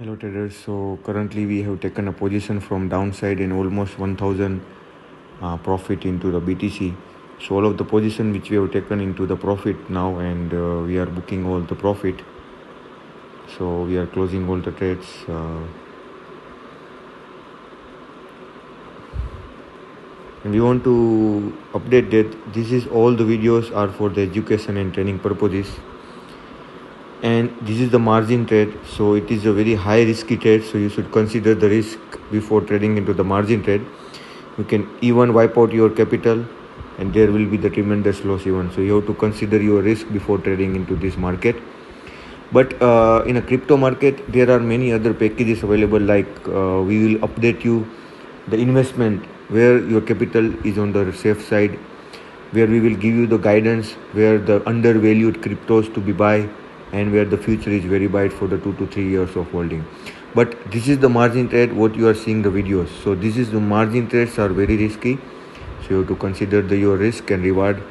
Hello traders, so currently we have taken a position from downside in almost 1000 profit into the BTC. So all of the position which we have taken into the profit now, and we are booking all the profit. So we are closing all the trades. And we want to update that this is all the videos are for the education and training purposes. And this is the margin trade, so it is a very high risky trade, so you should consider the risk before trading into the margin trade. You can even wipe out your capital and there will be the tremendous loss even, so you have to consider your risk before trading into this market. But in a crypto market there are many other packages available, like we will update you the investment where your capital is on the safe side, where we will give you the guidance where the undervalued cryptos to be buy and where the future is very bright for the 2 to 3 years of holding. But this is the margin trade what you are seeing the videos. So this is the margin trades are very risky, so you have to consider your risk and reward.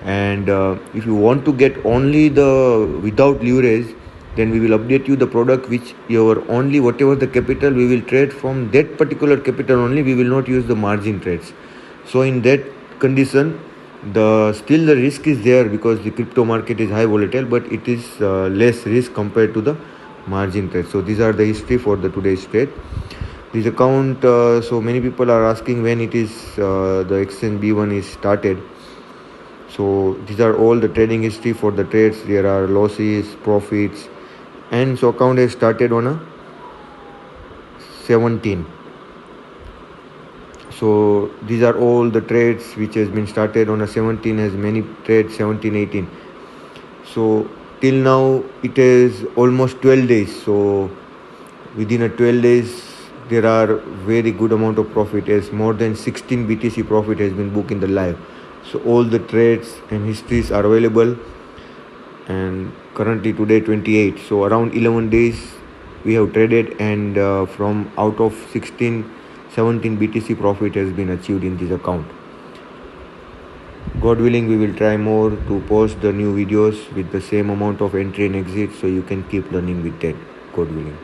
And if you want to get only the without leverage, then we will update you the product which your only whatever the capital we will trade from that particular capital only, we will not use the margin trades. So in that condition still the risk is there because the crypto market is high volatile, but it is less risk compared to the margin trade. So these are the history for the today's trade. This account, so many people are asking when it is the exchange B1 is started. So these are all the trading history for the trades. There are losses, profits, and so account has started on a 17. So these are all the trades which has been started on a 17, has many trades 17, 18. So till now it is almost 12 days. So within a 12 days there are very good amount of profit, as more than 16 BTC profit has been booked in the live. So all the trades and histories are available, and currently today 28, so around 11 days we have traded, and from out of 16, 17 BTC profit has been achieved in this account. God willing, we will try more to post the new videos with the same amount of entry and exit, so you can keep learning with that, God willing.